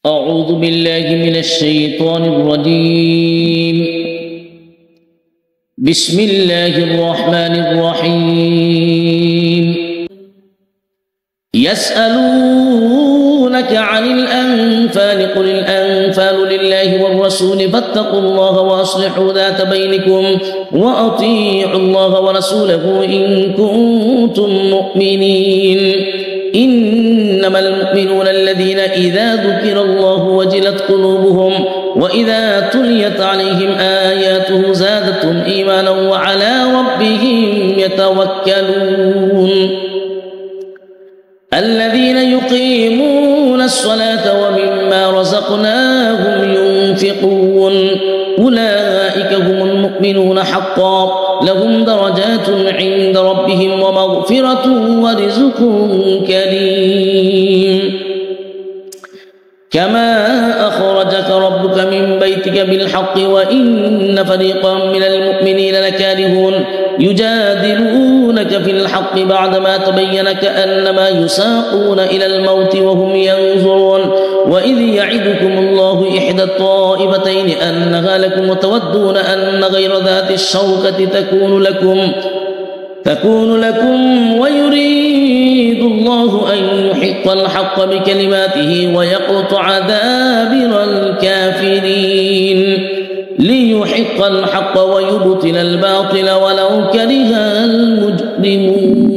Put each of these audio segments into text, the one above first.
أعوذ بالله من الشيطان الرجيم. بسم الله الرحمن الرحيم. يسألونك عن الأنفال قل الأنفال لله والرسول فاتقوا الله وأصلحوا ذات بينكم وأطيعوا الله ورسوله إن كنتم مؤمنين. إنما المؤمنون الذين إذا ذكر الله وجلت قلوبهم وإذا تليت عليهم آياته زادتهم إيمانا وعلى ربهم يتوكلون. الذين يقيمون الصلاة ومما رزقناهم ينفقون أولئك هم المؤمنون حقا لهم درجات عند ربهم ومغفرة ورزق كريم. كما أخرجك ربك من بيتك بالحق وإن فريقا من المؤمنين لكارهون يجادلونك في الحق بعدما تبين كأنما يساقون إلى الموت وهم ينظرون. وإذ يعدكم الله إحدى الطائفتين أنها لكم وتودون أن غير ذات الشوكة تكون لكم ويريد الله أن يحق الحق بكلماته ويقطع دابر الكافرين ليحق الحق ويبطل الباطل ولو كره المجرمون.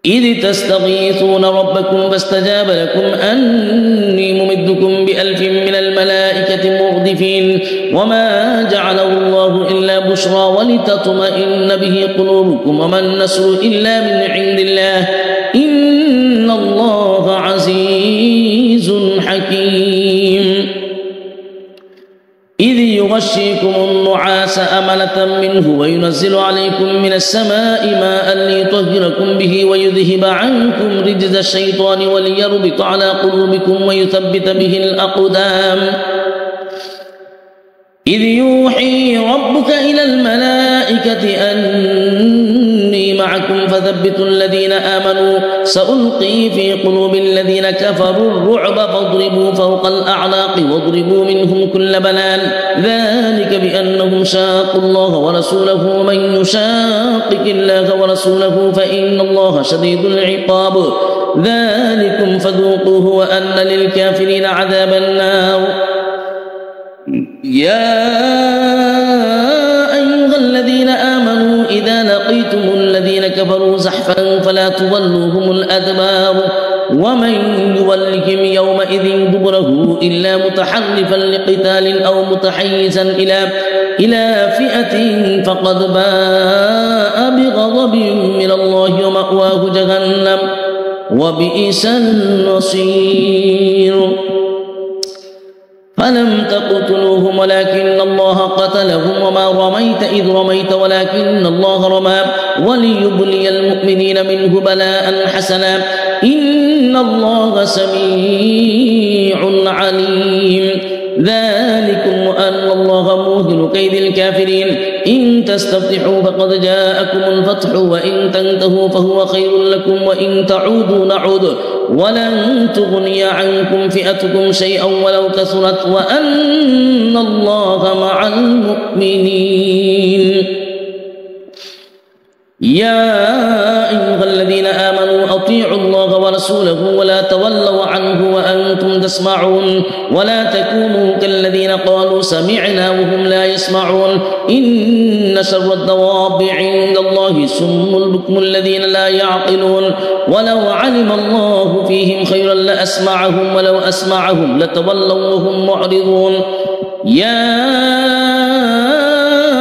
إذ تستغيثون ربكم فاستجاب لكم أني ممدكم ب1000 من الملائكة مردفين وما جعله الله إلا بشرى ولتطمئن به قلوبكم وما النصر إلا من عند الله إن الله عزيز حكيم. إذ يغشيكم النعاس أمنة منه وينزل عليكم من السماء ماء ليطهركم به ويذهب عنكم رجز الشيطان وليربط على قلوبكم ويثبت به الأقدام. إذ يوحي ربك إلى الملائكة أني معكم فثبتوا الذين آمنوا سألقي في قلوب الذين كفروا الرعب فاضربوا فوق الأعناق واضربوا منهم كل بنان ذلك بأنهم شاقوا الله ورسوله ومن يشاقق الله ورسوله فإن الله شديد العقاب ذلكم فذوقوه وأن للكافرين عذاب النار. يا أيها الذين آمنوا إذا لقيتم الذين كفروا زحفا فلا تولوهم الأدبار ومن يولهم يومئذ دبره إلا متحرفا لقتال أو متحيزا إلى فئة فقد باء بغضب من الله ومأواه جهنم وبئس المصير. فلم تقتلوهم ولكن الله قتلهم وما رميت إذ رميت ولكن الله رمى وليبلي المؤمنين منه بلاء حسنا إن الله سميع عليم. ذلكم وأن الله موهن كيد الكافرين إن تستفتحوا فقد جاءكم الفتح وإن تنتهوا فهو خير لكم وإن تعودوا نعود ولن تغني عنكم فئتكم شيئا ولو كثرت وأن الله مع المؤمنين. يا أيها الذين آمنوا أطيعوا الله ورسوله ولا تولوا عنه وأنتم تسمعون ولا تكونوا كالذين قالوا سمعنا وهم لا يسمعون إن شر الدواب عند الله سم البكم الذين لا يعقلون ولو علم الله فيهم خيرا لأسمعهم ولو أسمعهم لتولوا وهم معرضون. يا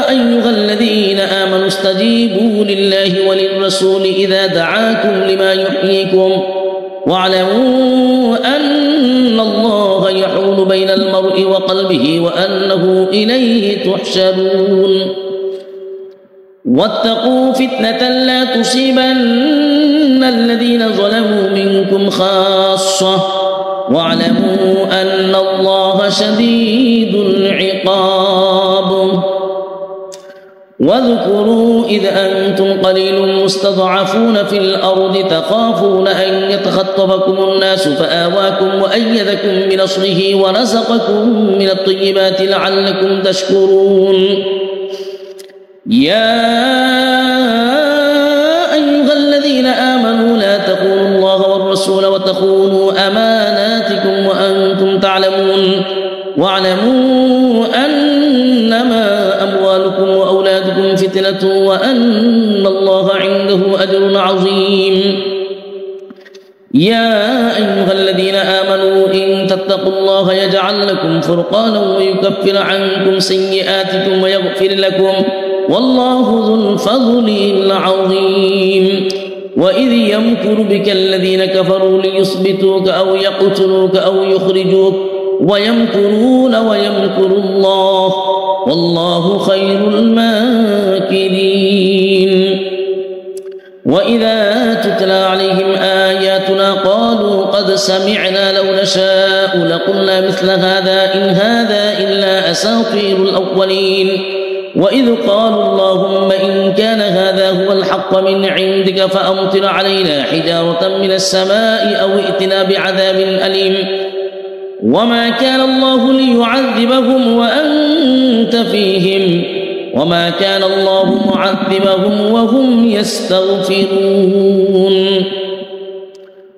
أيها الذين آمنوا استجيبوا لله وللرسول إذا دعاكم لما يحييكم واعلموا أن الله يحول بين المرء وقلبه وأنه إليه تحشرون. واتقوا فتنة لا تصيبن الذين ظلموا منكم خاصة واعلموا أن الله شديد العقاب. واذكروا إذ أنتم قليل مستضعفون في الأرض تخافون أن يتخطفكم الناس فآواكم وأيدكم بنصره ورزقكم من الطيبات لعلكم تشكرون. يا أيها الذين آمنوا لا تخونوا الله والرسول وتخونوا أماناتكم وأنتم تعلمون واعلموا أنما أموالكم وأولادكم فتنة وأن الله عنده أجر عظيم. يا أيها الذين آمنوا إن تتقوا الله يجعل لكم فرقانا ويكفر عنكم سيئاتكم ويغفر لكم والله ذو الفضل العظيم. وإذ يمكر بك الذين كفروا ليثبتوك أو يقتلوك أو يخرجوك ويمكرون ويمكر الله والله خير الماكرين. وإذا تتلى عليهم آياتنا قالوا قد سمعنا لو نشاء لقلنا مثل هذا إن هذا إلا أساطير الأولين. وإذ قالوا اللهم إن كان هذا هو الحق من عندك فأمطر علينا حجارة من السماء أو ائتنا بعذاب أليم. وما كان الله ليعذبهم وأنت فيهم وما كان الله معذبهم وهم يستغفرون.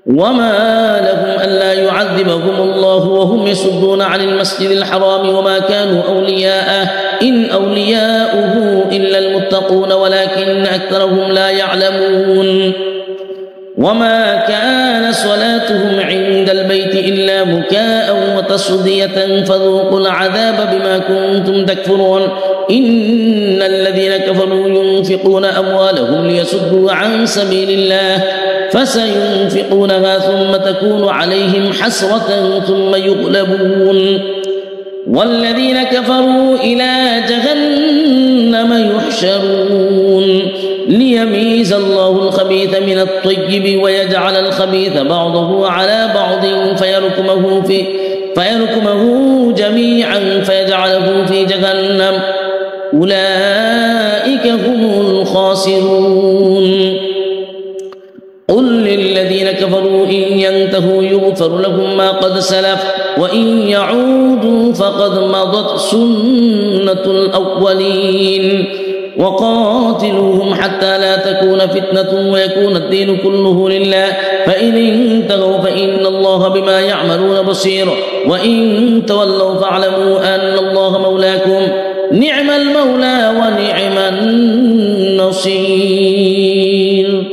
وما لهم ألا يعذبهم الله وهم يصدون عن المسجد الحرام وما كانوا أولياءه إن أولياؤه إلا المتقون ولكن أكثرهم لا يعلمون. وما كان صلاتهم عند البيت إلا مكاء وتصدية فذوقوا العذاب بما كنتم تكفرون. إن الذين كفروا ينفقون أموالهم ليصدوا عن سبيل الله فسينفقونها ثم تكون عليهم حسرة ثم يغلبون والذين كفروا إلى جهنم يحشرون ليميز الله الخبيث من الطيب ويجعل الخبيث بعضه على بعض فيركمه جميعا فيجعله في جهنم أولئك هم الخاسرون. قل للذين كفروا إن ينتهوا يغفر لهم ما قد سلف وإن يعودوا فقد مضت سنة الأولين. وقاتلوهم حتى لا تكون فتنة ويكون الدين كله لله فإن انتهوا فإن الله بما يعملون بصير وإن تولوا فاعلموا أن الله مولاكم نعم المولى ونعم النصير.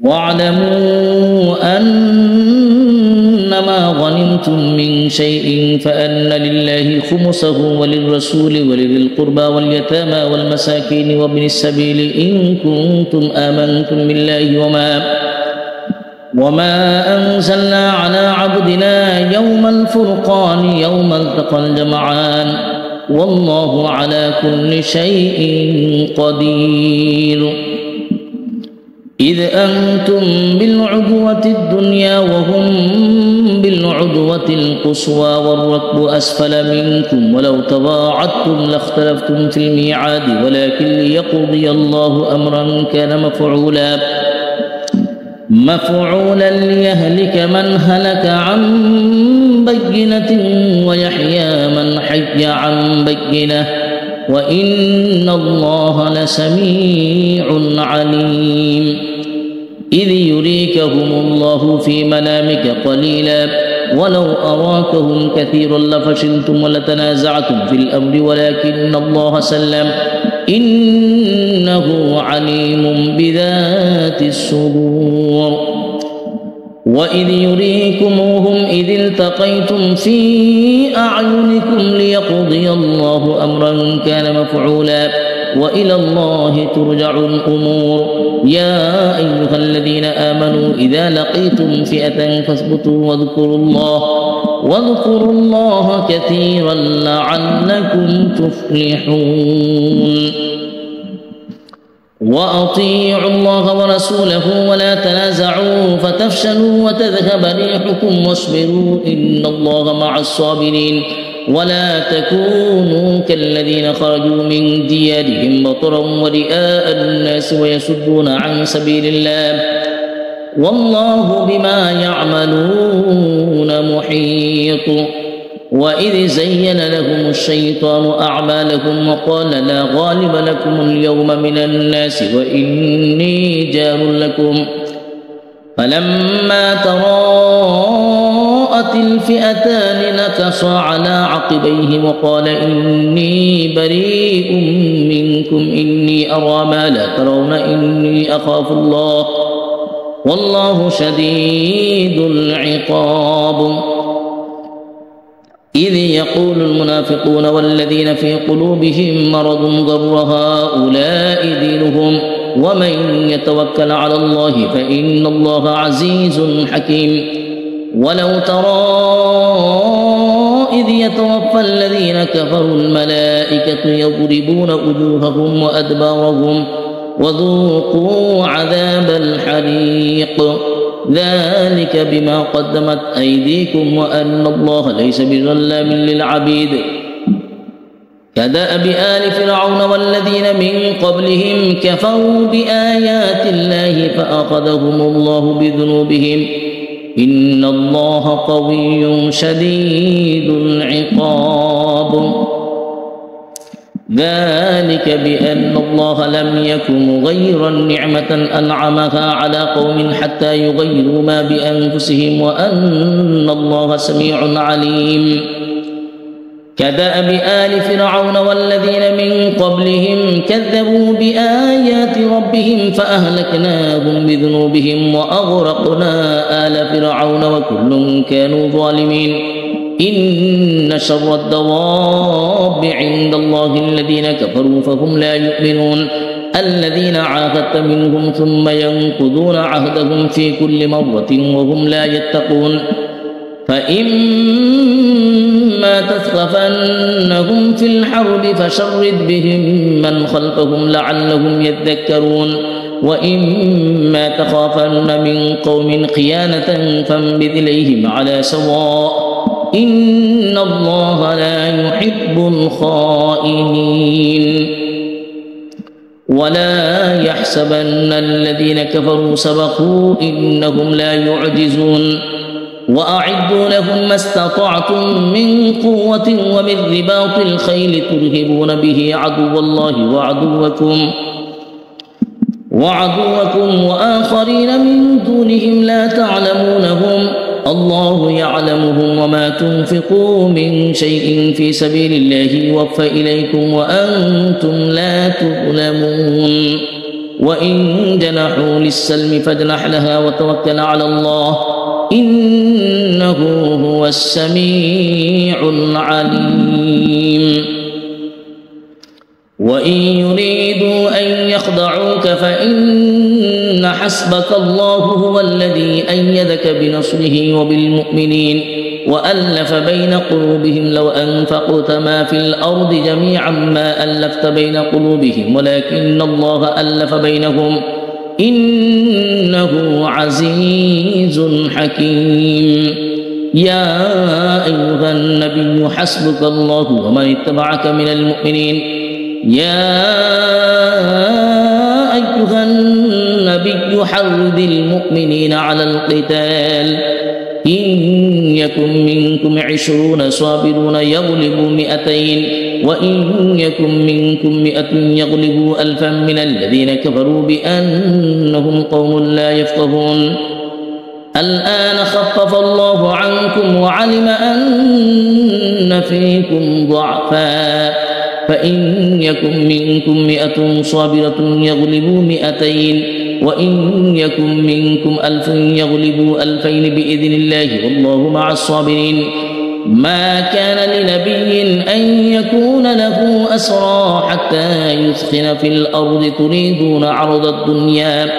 واعلموا أنما غنمتم من شيء فأن لله خمسه وللرسول ولذي القربى واليتامى والمساكين وابن السبيل إن كنتم آمنتم بالله وما أنزلنا على عبدنا يوم الفرقان يوم التقى الجمعان والله على كل شيء قدير. إذ أنتم بالعدوة الدنيا وهم بالعدوة القصوى والركب أسفل منكم ولو تواعدتم لاختلفتم في الميعاد ولكن ليقضي الله أمرا كان مفعولا ليهلك من هلك عن بينة ويحيى من حي عن بينة وإن الله لسميع عليم. إذ يريكهم الله في منامك قليلا ولو أراكهم كثيرا لفشلتم ولتنازعتم في الأمر ولكن الله سلم إنه عليم بذات الصدور. وإذ يريكموهم إذ التقيتم في أعينكم ليقضي الله أمرا كان مفعولا وإلى الله ترجع الأمور. يا أيها الذين آمنوا إذا لقيتم فئة فاثبتوا واذكروا الله كثيرا لعلكم تفلحون. وأطيعوا الله ورسوله ولا تنازعوا فتفشلوا وتذهب ريحكم واصبروا إن الله مع الصابرين. ولا تكونوا كالذين خرجوا من ديارهم بطرا ورئاء الناس ويصدون عن سبيل الله والله بما يعملون محيط. وإذ زين لهم الشيطان أعمالهم وقال لا غالب لكم اليوم من الناس وإني جار لكم فلما تراءت الفئتان نكص على عقبيه وقال إني بريء منكم إني أرى ما لا ترون إني أخاف الله والله شديد العقاب. إذ يقول المنافقون والذين في قلوبهم مرض غر هؤلاء دينهم ومن يتوكل على الله فإن الله عزيز حكيم. ولو ترى إذ يتوفى الذين كفروا الملائكة يضربون وجوههم وأدبارهم وذوقوا عذاب الحريق ذلك بما قدمت أيديكم وأن الله ليس بظلام للعبيد. كدأب آل فرعون والذين من قبلهم كفروا بآيات الله فأخذهم الله بذنوبهم إن الله قوي شديد العقاب. ذلك بأن الله لم يكن مغيرا نعمة أنعمها على قوم حتى يغيروا ما بأنفسهم وأن الله سميع عليم. كدأب آل فرعون والذين من قبلهم كذبوا بآيات ربهم فأهلكناهم بذنوبهم وأغرقنا آل فرعون وكل كانوا ظالمين. إن شر الدواب عند الله الذين كفروا فهم لا يؤمنون الذين عاهدت منهم ثم ينقضون عهدهم في كل مرة وهم لا يتقون. فإما تثقفنهم في الحرب فشرد بهم من خلفهم لعلهم يذكرون وإما تخافن من قوم خيانة فانبذ إليهم على سواء إن الله لا يحب الخائنين. ولا يحسبن الذين كفروا سبقوا إنهم لا يعجزون وأعدوا لهم ما استطعتم من قوة ومن رباط الخيل ترهبون به عدو الله وعدوكم وآخرين من دونهم لا تعلمونهم الله يعلمهم وما تنفقوا من شيء في سبيل الله يوفى إليكم وأنتم لا تظلمون. وإن جنحوا للسلم فاجنح لها وتوكل على الله إنه هو السميع العليم. وإن يريدوا أن يخدعوك فإن حسبك الله هو الذي أيدك بنصره وبالمؤمنين وألف بين قلوبهم لو أنفقت ما في الأرض جميعا ما ألفت بين قلوبهم ولكن الله ألف بينهم إنه عزيز حكيم. يا أيها النبي حسبك الله ومن اتبعك من المؤمنين. يا أيها النبي حرض المؤمنين على القتال إن يكن منكم 20 صابرون يغلبوا 200 وإن يكن منكم 100 يغلبوا 1000 من الذين كفروا بأنهم قوم لا يفقهون. الآن خفف الله عنكم وعلم أن فيكم ضعفا فإن يكن منكم 100 صابرة يغلبوا 200 وإن يكن منكم 1000 يغلبوا 2000 بإذن الله والله مع الصابرين. ما كان لنبي أن يكون له أسرى حتى يثخن في الأرض تريدون عرض الدنيا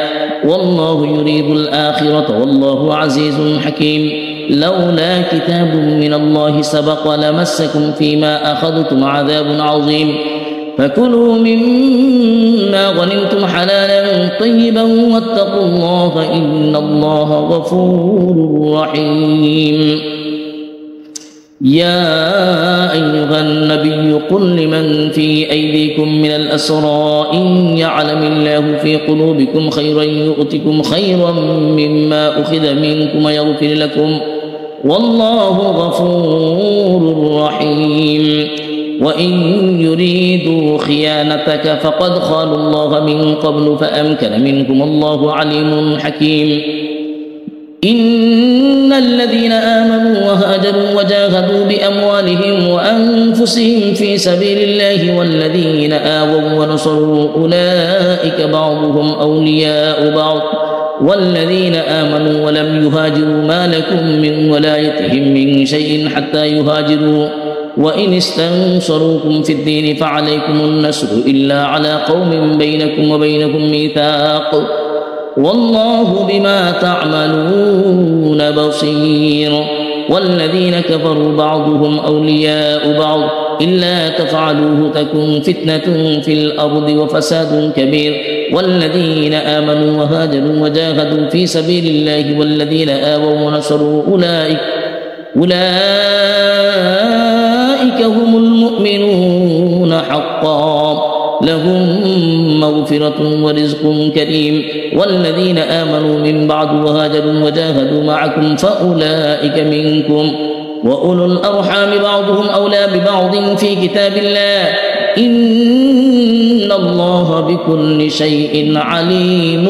والله يريد الآخرة والله عزيز حكيم. لولا كتاب من الله سبق لمسكم فيما أخذتم عذاب عظيم فكلوا مما غنمتم حلالا طيبا واتقوا الله إن الله غفور رحيم. يا أيها النبي قل لمن في أيديكم من الأسرى إن يعلم الله في قلوبكم خيرا يؤتكم خيرا مما أخذ منكم ويغفر لكم والله غفور رحيم وإن يريدوا خيانتك فقد خانوا الله من قبل فأمكن منكم الله عليم حكيم إن الذين آمنوا وهاجروا وجاهدوا بأموالهم وأنفسهم في سبيل الله والذين آووا ونصروا أولئك بعضهم أولياء بعض والذين آمنوا ولم يهاجروا ما لكم من ولايتهم من شيء حتى يهاجروا وإن استنصروكم في الدين فعليكم النصر إلا على قوم بينكم وبينهم ميثاق والله بما تعملون بصير والذين كفروا بعضهم أولياء بعض إلا تفعلوه تكن فتنة في الأرض وفساد كبير والذين آمنوا وهاجروا وجاهدوا في سبيل الله والذين آووا ونصروا أولئك هم المؤمنون حقا لهم مغفرة ورزق كريم والذين آمنوا من بعد وهاجروا وجاهدوا معكم فأولئك منكم وأولو الأرحام بعضهم أولى ببعض في كتاب الله إن الله بكل شيء عليم.